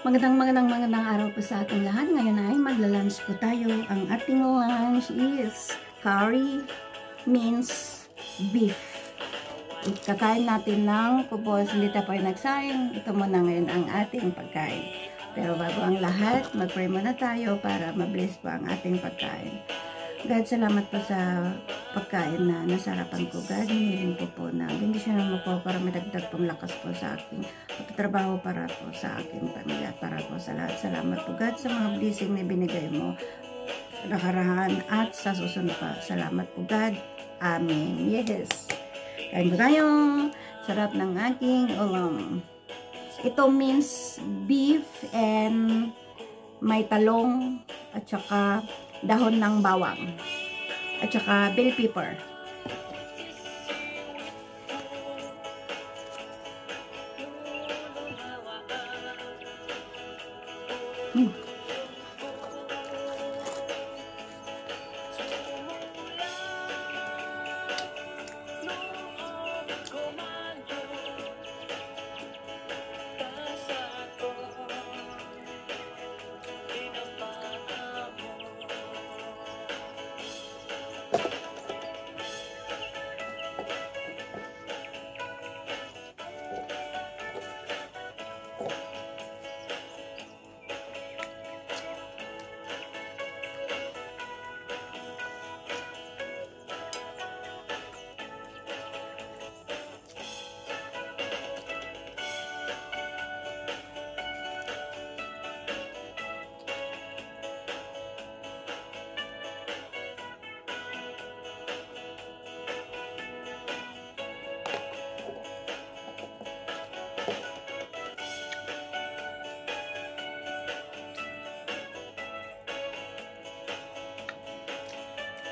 Magandang araw po sa ating lahat. Ngayon ay magla-lunch po tayo. Ang ating lunch is curry means beef. Kakain natin ng kupos. Hindi tayo nagsaing. Ito muna ngayon ang ating pagkain. Pero bago ang lahat, mag-pray muna tayo para ma-bless po ang ating pagkain. God, salamat po sa pagkain na nasarapan ko. God, hiniling po na bendisyonan mo po para madagdag pong lakas po sa aking pagtatrabaho para po sa aking pamilya, para po sa lahat. Salamat po God sa mga blessing na binigay mo sa nakaraan at sa susunod pa. Salamat po God. Amen. Yes. Kain po tayo. Sarap ng aking ulam. Ito means beef and may talong at saka dahon ng bawang at saka bell pepper.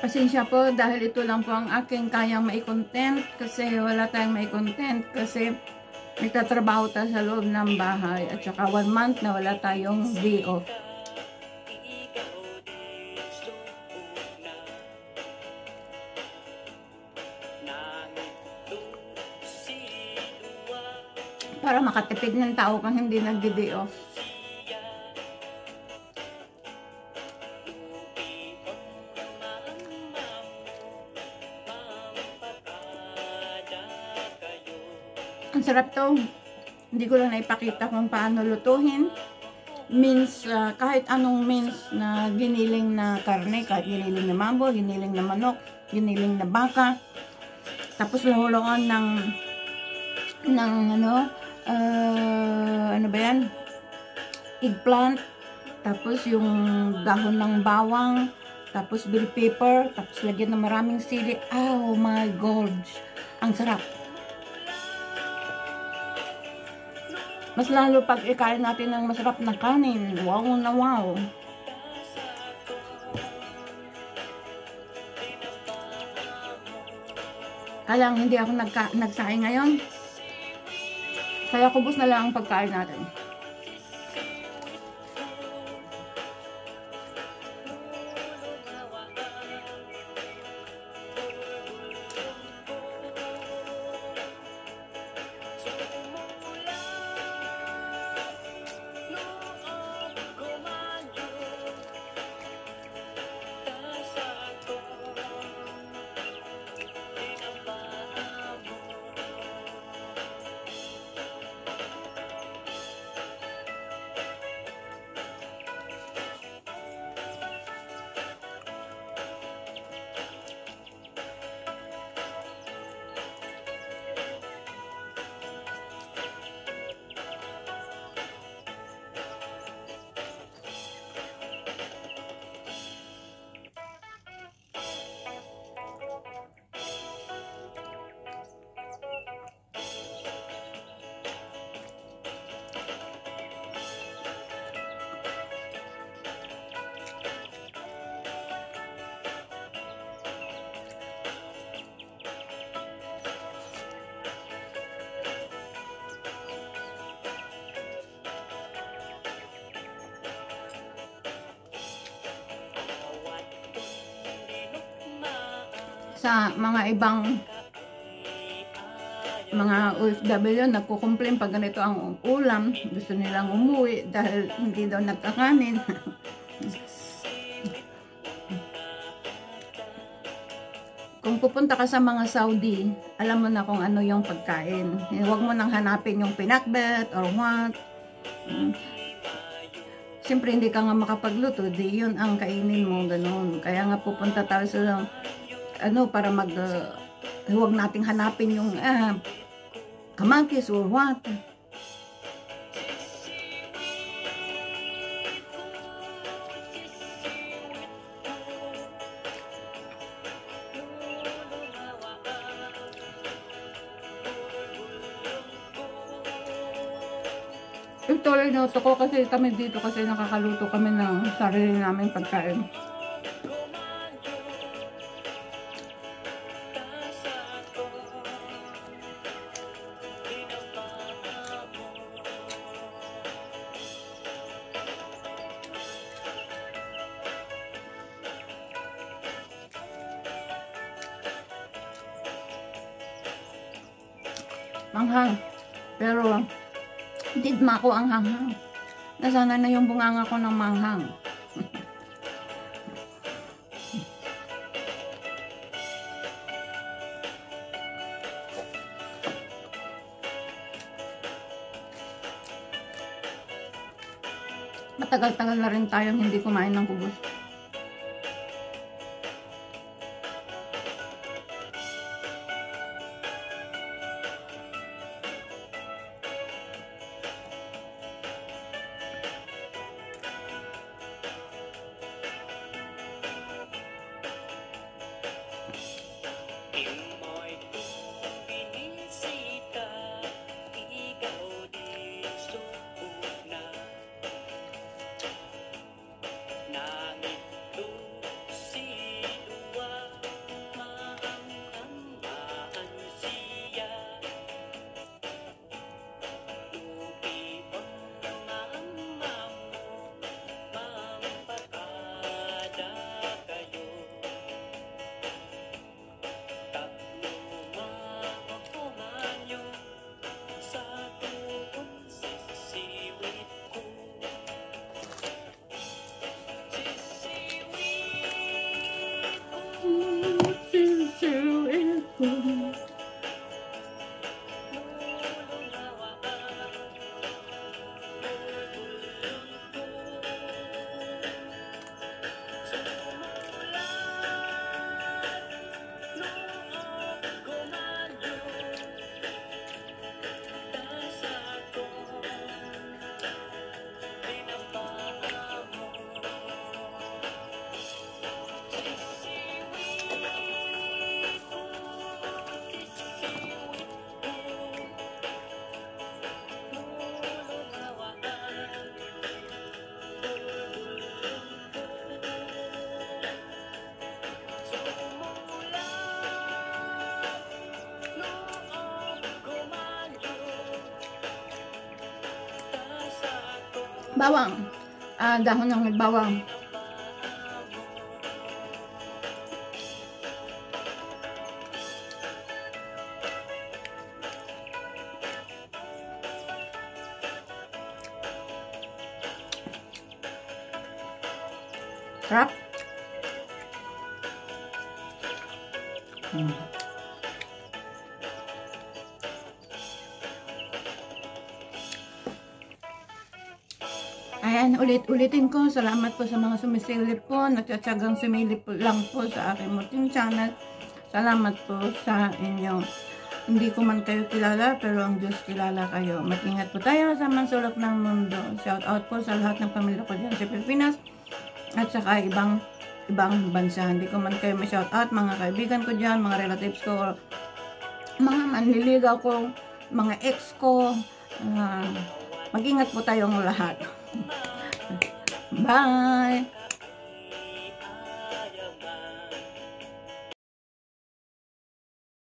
Pasensya po dahil ito lang po ang aking kayang mai-content kasi wala tayong mai-content kasi nagtatrabaho tayo sa loob ng bahay at saka 1 month na wala tayong day off. Para makatipid ng tao kung hindi nagdi-day off. Ang sarap to. Hindi ko lang naipakita kung paano lutuhin. Means, kahit anong means na giniling na karne, kahit giniling na mambo, giniling na manok, giniling na baka. Tapos lahuluan ng ano ba yan? Eggplant. Tapos yung dahon ng bawang. Tapos bell pepper. Tapos lagyan ng maraming sili. Oh my God! Ang sarap. Mas lalo pag ikain natin ng masarap na kanin. Wow na wow. Kaya lang hindi ako nagsaing ngayon. Kaya kubos na lang ang pagkain natin. Sa mga ibang mga OFW nagko-complain pag ganito ang ulam, gusto nilang umuwi dahil hindi daw nagkakanin. Kung pupunta ka sa mga Saudi, alam mo na kung ano yung pagkain. Huwag mo nang hanapin yung pinakbet or what. Siyempre hindi ka nga makapagluto, di yun ang kainin mo, ganun. Kaya nga pupunta tayo sa para huwag nating hanapin yung kamatis or what. Ito rin noto ko kasi kami dito kasi nakakaluto kami ng sarili namin pagkain. Manghang. Pero didma ko ang hanghang. Nasana na yung bunganga ko ng manghang. Matagal-tagal na rin tayong hindi kumain ng kubos. Bawang. Dahon ng bawang. Sarap. Ayan, ulitin ko. Salamat po sa mga sumisilip po. Nagtsatsagang sumilip lang po sa aking munting channel. Salamat po sa inyo. Hindi ko man kayo kilala, pero ang Diyos kilala kayo. Mag-ingat po tayo sa mansulok ng mundo. Shout out po sa lahat ng pamilya ko dyan sa Pilipinas at saka ibang bansa. Hindi ko man kayo ma-shout out. Mga kaibigan ko dyan, mga relatives ko, mga manliligaw ko, mga ex ko. Mag-ingat po tayong lahat. Bye!